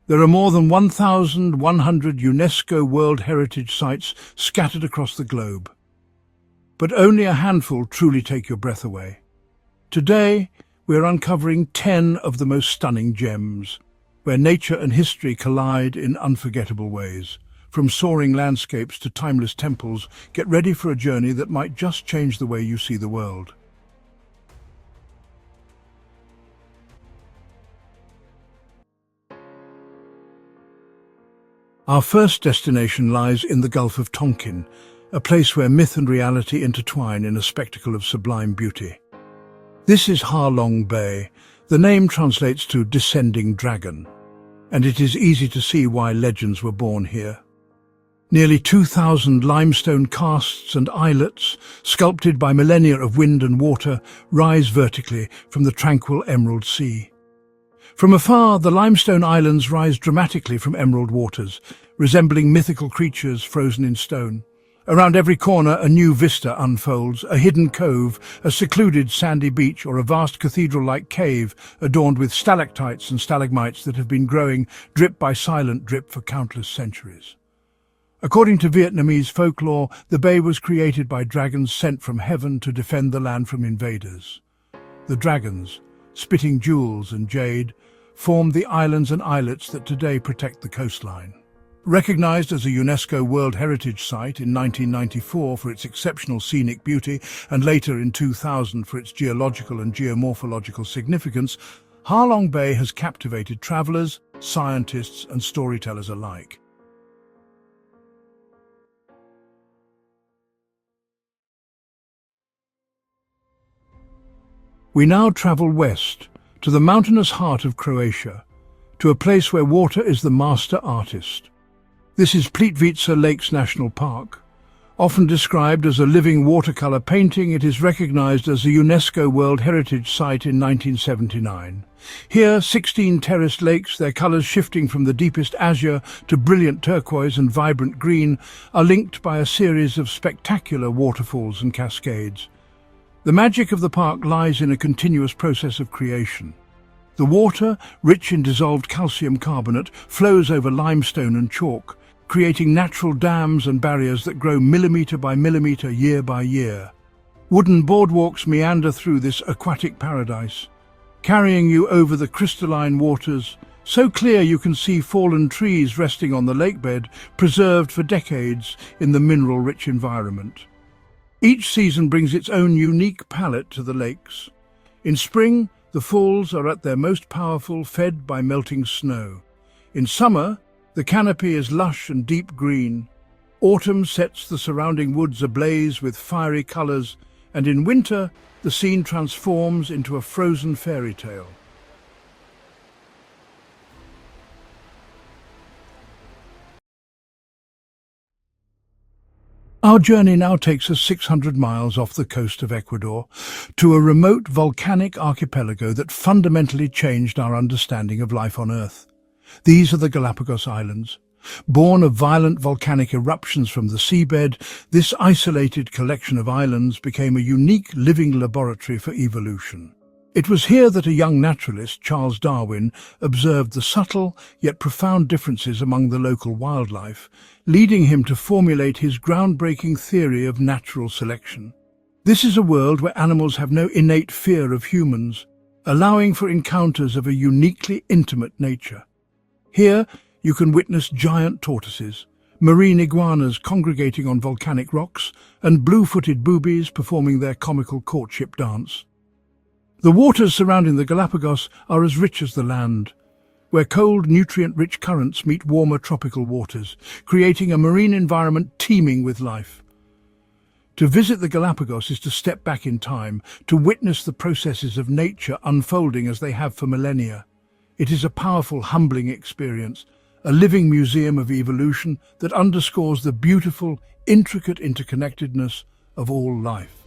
There are more than 1,100 UNESCO World Heritage Sites scattered across the globe. But only a handful truly take your breath away. Today, we're uncovering 10 of the most stunning gems, where nature and history collide in unforgettable ways. From soaring landscapes to timeless temples, get ready for a journey that might just change the way you see the world. Our first destination lies in the Gulf of Tonkin, a place where myth and reality intertwine in a spectacle of sublime beauty. This is Ha Long Bay. The name translates to descending dragon, and it is easy to see why legends were born here. Nearly 2,000 limestone casts and islets, sculpted by millennia of wind and water, rise vertically from the tranquil Emerald Sea. From afar, the limestone islands rise dramatically from emerald waters, resembling mythical creatures frozen in stone. Around every corner, a new vista unfolds, a hidden cove, a secluded sandy beach, or a vast cathedral-like cave adorned with stalactites and stalagmites that have been growing drip by silent drip for countless centuries. According to Vietnamese folklore, the bay was created by dragons sent from heaven to defend the land from invaders. The dragons, spitting jewels and jade, formed the islands and islets that today protect the coastline. Recognized as a UNESCO World Heritage Site in 1994 for its exceptional scenic beauty and later in 2000 for its geological and geomorphological significance, Ha Long Bay has captivated travelers, scientists and storytellers alike. We now travel west, to the mountainous heart of Croatia, to a place where water is the master artist. This is Plitvice Lakes National Park. Often described as a living watercolor painting, it is recognized as a UNESCO World Heritage Site in 1979. Here, 16 terraced lakes, their colors shifting from the deepest azure to brilliant turquoise and vibrant green, are linked by a series of spectacular waterfalls and cascades. The magic of the park lies in a continuous process of creation. The water, rich in dissolved calcium carbonate, flows over limestone and chalk, creating natural dams and barriers that grow millimeter by millimeter, year by year. Wooden boardwalks meander through this aquatic paradise, carrying you over the crystalline waters, so clear you can see fallen trees resting on the lakebed, preserved for decades in the mineral-rich environment. Each season brings its own unique palette to the lakes. In spring, the falls are at their most powerful, fed by melting snow. In summer, the canopy is lush and deep green. Autumn sets the surrounding woods ablaze with fiery colors, and in winter, the scene transforms into a frozen fairy tale. Our journey now takes us 600 miles off the coast of Ecuador to a remote volcanic archipelago that fundamentally changed our understanding of life on Earth. These are the Galápagos Islands. Born of violent volcanic eruptions from the seabed, this isolated collection of islands became a unique living laboratory for evolution. It was here that a young naturalist, Charles Darwin, observed the subtle yet profound differences among the local wildlife, leading him to formulate his groundbreaking theory of natural selection. This is a world where animals have no innate fear of humans, allowing for encounters of a uniquely intimate nature. Here, you can witness giant tortoises, marine iguanas congregating on volcanic rocks, and blue-footed boobies performing their comical courtship dance. The waters surrounding the Galápagos are as rich as the land, where cold, nutrient-rich currents meet warmer tropical waters, creating a marine environment teeming with life. To visit the Galápagos is to step back in time, to witness the processes of nature unfolding as they have for millennia. It is a powerful, humbling experience, a living museum of evolution that underscores the beautiful, intricate interconnectedness of all life.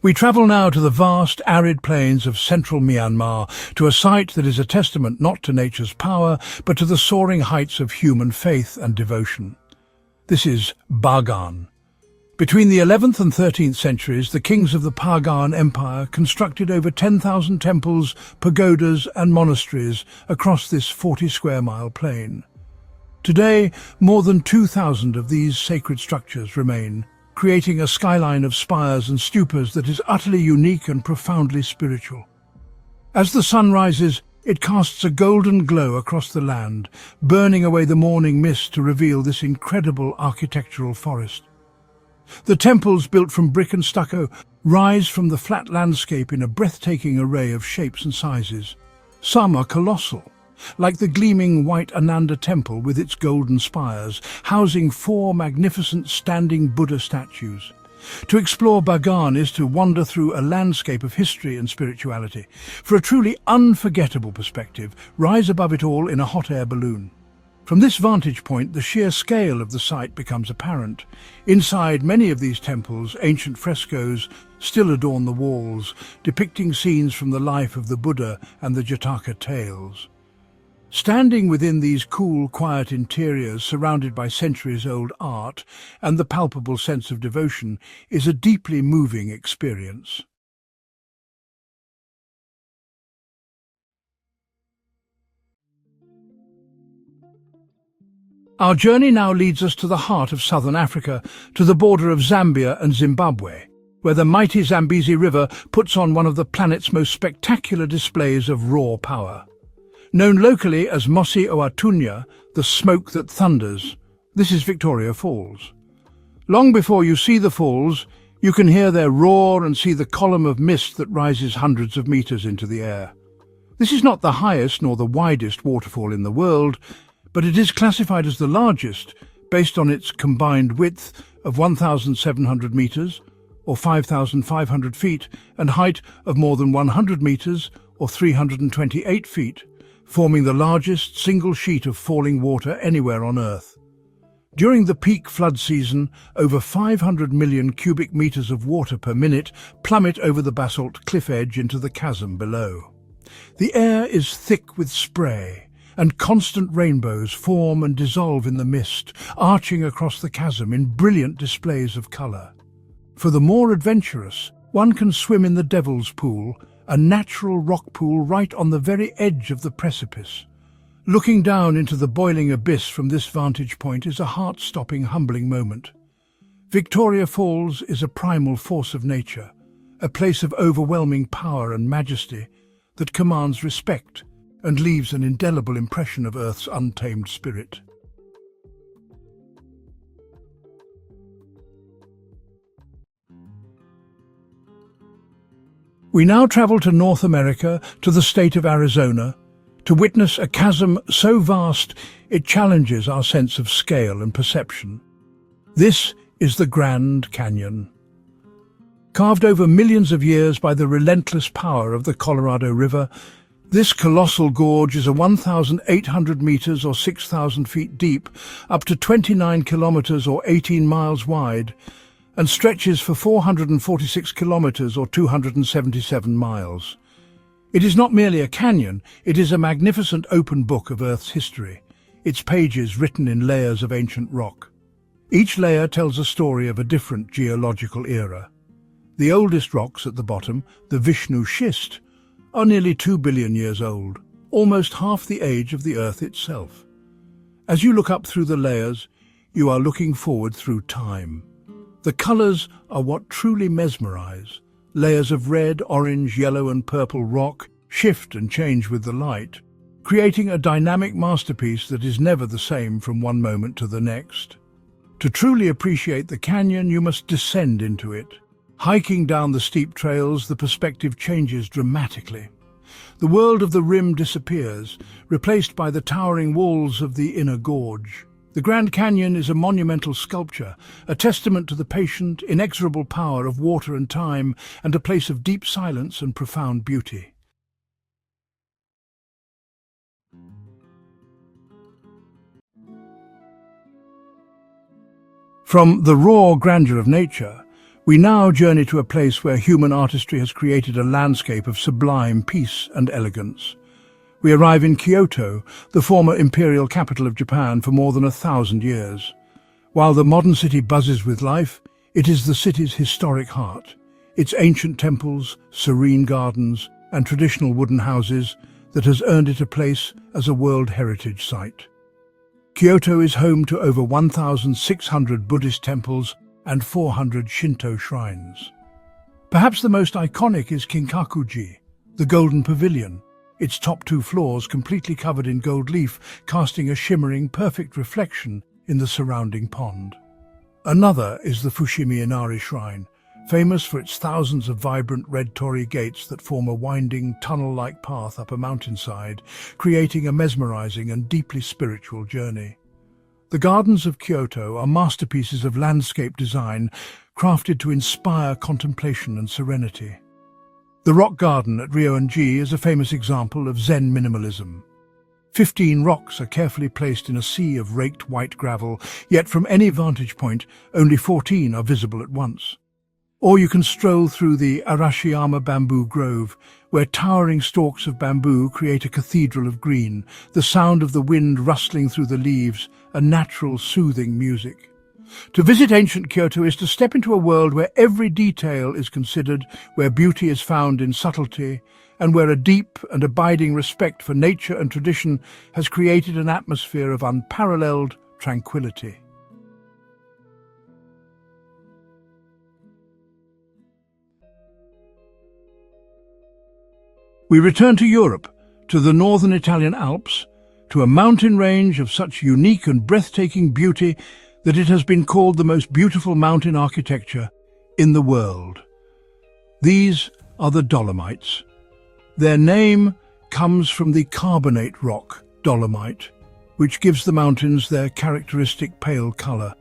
We travel now to the vast, arid plains of central Myanmar, to a site that is a testament not to nature's power, but to the soaring heights of human faith and devotion. This is Bagan, Between the 11th and 13th centuries, the kings of the Bagan Empire constructed over 10,000 temples, pagodas and monasteries across this 40-square-mile plain. Today, more than 2,000 of these sacred structures remain, creating a skyline of spires and stupas that is utterly unique and profoundly spiritual. As the sun rises, it casts a golden glow across the land, burning away the morning mist to reveal this incredible architectural forest. The temples, built from brick and stucco, rise from the flat landscape in a breathtaking array of shapes and sizes. Some are colossal, like the gleaming white Ananda temple with its golden spires, housing 4 magnificent standing Buddha statues. To explore Bagan is to wander through a landscape of history and spirituality. For a truly unforgettable perspective, rise above it all in a hot air balloon. From this vantage point, the sheer scale of the site becomes apparent. Inside many of these temples, ancient frescoes still adorn the walls, depicting scenes from the life of the Buddha and the Jataka tales. Standing within these cool, quiet interiors, surrounded by centuries-old art and the palpable sense of devotion, is a deeply moving experience. Our journey now leads us to the heart of southern Africa, to the border of Zambia and Zimbabwe, where the mighty Zambezi River puts on one of the planet's most spectacular displays of raw power. Known locally as Mosi Oatunya, the smoke that thunders, this is Victoria Falls. Long before you see the falls, you can hear their roar and see the column of mist that rises hundreds of meters into the air. This is not the highest nor the widest waterfall in the world, but it is classified as the largest based on its combined width of 1,700 meters, or 5,500 feet, and height of more than 100 meters, or 328 feet, forming the largest single sheet of falling water anywhere on Earth. During the peak flood season, over 500 million cubic meters of water per minute plummet over the basalt cliff edge into the chasm below. The air is thick with spray, and constant rainbows form and dissolve in the mist, arching across the chasm in brilliant displays of colour. For the more adventurous, one can swim in the Devil's Pool, a natural rock pool right on the very edge of the precipice. Looking down into the boiling abyss from this vantage point is a heart-stopping, humbling moment. Victoria Falls is a primal force of nature, a place of overwhelming power and majesty that commands respect and leaves an indelible impression of Earth's untamed spirit. We now travel to North America, to the state of Arizona, to witness a chasm so vast it challenges our sense of scale and perception. This is the Grand Canyon. Carved over millions of years by the relentless power of the Colorado River, this colossal gorge is 1,800 meters or 6,000 feet deep, up to 29 kilometers or 18 miles wide, and stretches for 446 kilometers or 277 miles. It is not merely a canyon, it is a magnificent open book of Earth's history, its pages written in layers of ancient rock. Each layer tells a story of a different geological era. The oldest rocks at the bottom, the Vishnu schist, are nearly 2 billion years old, almost half the age of the Earth itself. As you look up through the layers, you are looking forward through time. The colors are what truly mesmerize. Layers of red, orange, yellow and purple rock shift and change with the light, creating a dynamic masterpiece that is never the same from one moment to the next. To truly appreciate the canyon, you must descend into it. Hiking down the steep trails, the perspective changes dramatically. The world of the rim disappears, replaced by the towering walls of the inner gorge. The Grand Canyon is a monumental sculpture, a testament to the patient, inexorable power of water and time, and a place of deep silence and profound beauty. From the raw grandeur of nature, we now journey to a place where human artistry has created a landscape of sublime peace and elegance. We arrive in Kyoto, the former imperial capital of Japan for more than 1,000 years. While the modern city buzzes with life, It is the city's historic heart, its ancient temples, serene gardens, and traditional wooden houses that has earned it a place as a World Heritage Site. Kyoto is home to over 1,600 Buddhist temples and 400 Shinto shrines. Perhaps the most iconic is Kinkakuji, the Golden Pavilion, its top 2 floors completely covered in gold leaf, casting a shimmering, perfect reflection in the surrounding pond. Another is the Fushimi Inari Shrine, famous for its thousands of vibrant red torii gates that form a winding, tunnel-like path up a mountainside, creating a mesmerizing and deeply spiritual journey. The gardens of Kyoto are masterpieces of landscape design, crafted to inspire contemplation and serenity. The rock garden at Ryoanji is a famous example of Zen minimalism. 15 rocks are carefully placed in a sea of raked white gravel, yet from any vantage point, only 14 are visible at once. Or you can stroll through the Arashiyama bamboo grove, where towering stalks of bamboo create a cathedral of green, the sound of the wind rustling through the leaves, a natural, soothing music. To visit ancient Kyoto is to step into a world where every detail is considered, where beauty is found in subtlety, and where a deep and abiding respect for nature and tradition has created an atmosphere of unparalleled tranquility. We return to Europe, to the northern Italian Alps, to a mountain range of such unique and breathtaking beauty that it has been called the most beautiful mountain architecture in the world. These are the Dolomites. Their name comes from the carbonate rock, dolomite, which gives the mountains their characteristic pale color.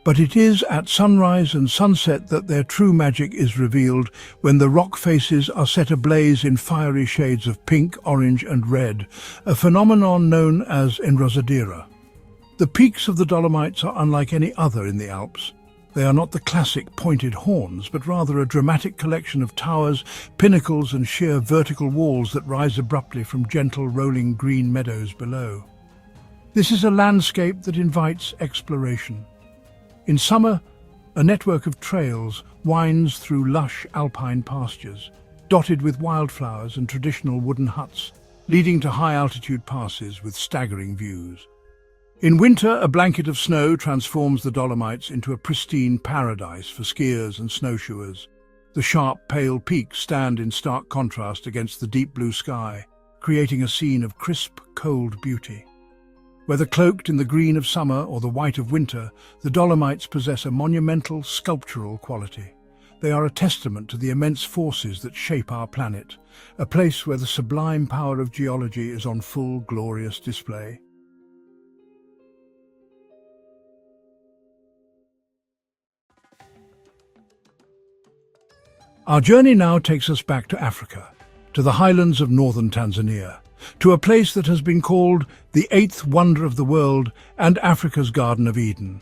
But it is at sunrise and sunset that their true magic is revealed, when the rock faces are set ablaze in fiery shades of pink, orange and red, a phenomenon known as enrosadera. The peaks of the Dolomites are unlike any other in the Alps. They are not the classic pointed horns, but rather a dramatic collection of towers, pinnacles and sheer vertical walls that rise abruptly from gentle rolling green meadows below. This is a landscape that invites exploration. In summer, a network of trails winds through lush alpine pastures, dotted with wildflowers and traditional wooden huts, leading to high-altitude passes with staggering views. In winter, a blanket of snow transforms the Dolomites into a pristine paradise for skiers and snowshoers. The sharp, pale peaks stand in stark contrast against the deep blue sky, creating a scene of crisp, cold beauty. Whether cloaked in the green of summer or the white of winter, the Dolomites possess a monumental, sculptural quality. They are a testament to the immense forces that shape our planet, a place where the sublime power of geology is on full, glorious display. Our journey now takes us back to Africa, to the highlands of northern Tanzania, to a place that has been called the eighth wonder of the world and Africa's Garden of Eden.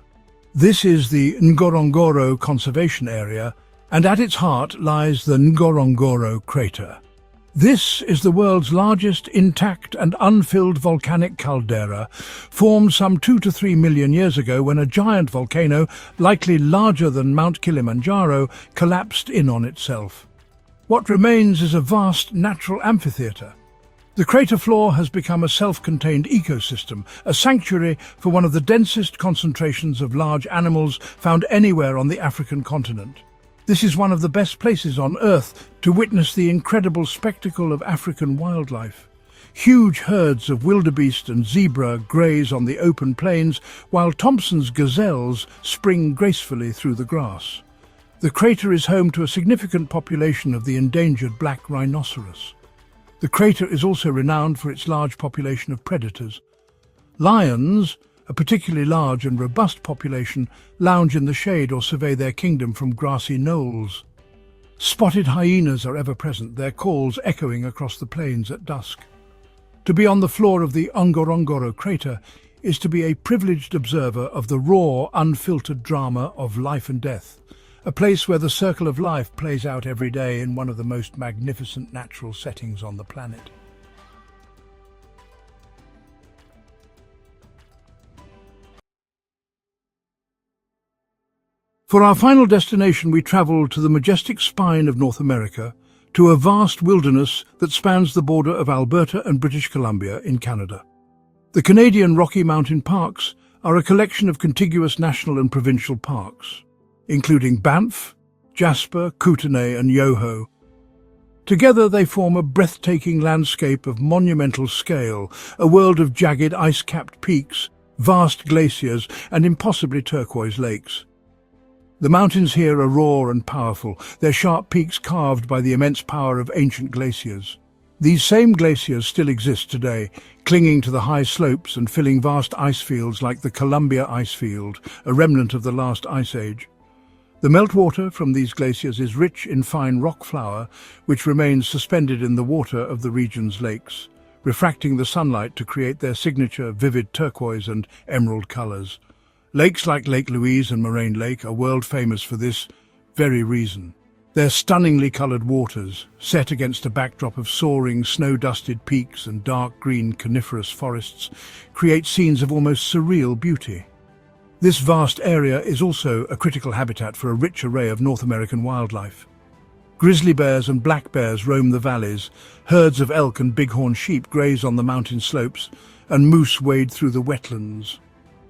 This is the Ngorongoro Conservation Area, and at its heart lies the Ngorongoro crater. This is the world's largest intact and unfilled volcanic caldera, formed some 2 to 3 million years ago when a giant volcano, likely larger than Mount Kilimanjaro, collapsed in on itself. What remains is a vast natural amphitheatre. The crater floor has become a self-contained ecosystem, a sanctuary for one of the densest concentrations of large animals found anywhere on the African continent. This is one of the best places on Earth to witness the incredible spectacle of African wildlife. Huge herds of wildebeest and zebra graze on the open plains, while Thompson's gazelles spring gracefully through the grass. The crater is home to a significant population of the endangered black rhinoceros. The crater is also renowned for its large population of predators. Lions, a particularly large and robust population, lounge in the shade or survey their kingdom from grassy knolls. Spotted hyenas are ever present, their calls echoing across the plains at dusk. To be on the floor of the Ngorongoro crater is to be a privileged observer of the raw, unfiltered drama of life and death, a place where the circle of life plays out every day in one of the most magnificent natural settings on the planet. For our final destination, we travel to the majestic spine of North America, to a vast wilderness that spans the border of Alberta and British Columbia in Canada. The Canadian Rocky Mountain Parks are a collection of contiguous national and provincial parks, including Banff, Jasper, Kootenay and Yoho. Together they form a breathtaking landscape of monumental scale, a world of jagged ice-capped peaks, vast glaciers and impossibly turquoise lakes. The mountains here are raw and powerful, their sharp peaks carved by the immense power of ancient glaciers. These same glaciers still exist today, clinging to the high slopes and filling vast ice fields like the Columbia Ice Field, a remnant of the last ice age. The meltwater from these glaciers is rich in fine rock flour, which remains suspended in the water of the region's lakes, refracting the sunlight to create their signature vivid turquoise and emerald colors. Lakes like Lake Louise and Moraine Lake are world famous for this very reason. Their stunningly colored waters, set against a backdrop of soaring, snow-dusted peaks and dark green coniferous forests, create scenes of almost surreal beauty. This vast area is also a critical habitat for a rich array of North American wildlife. Grizzly bears and black bears roam the valleys, herds of elk and bighorn sheep graze on the mountain slopes, and moose wade through the wetlands.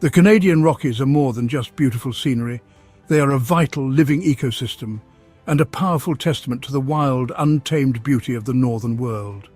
The Canadian Rockies are more than just beautiful scenery. They are a vital, living ecosystem and a powerful testament to the wild, untamed beauty of the northern world.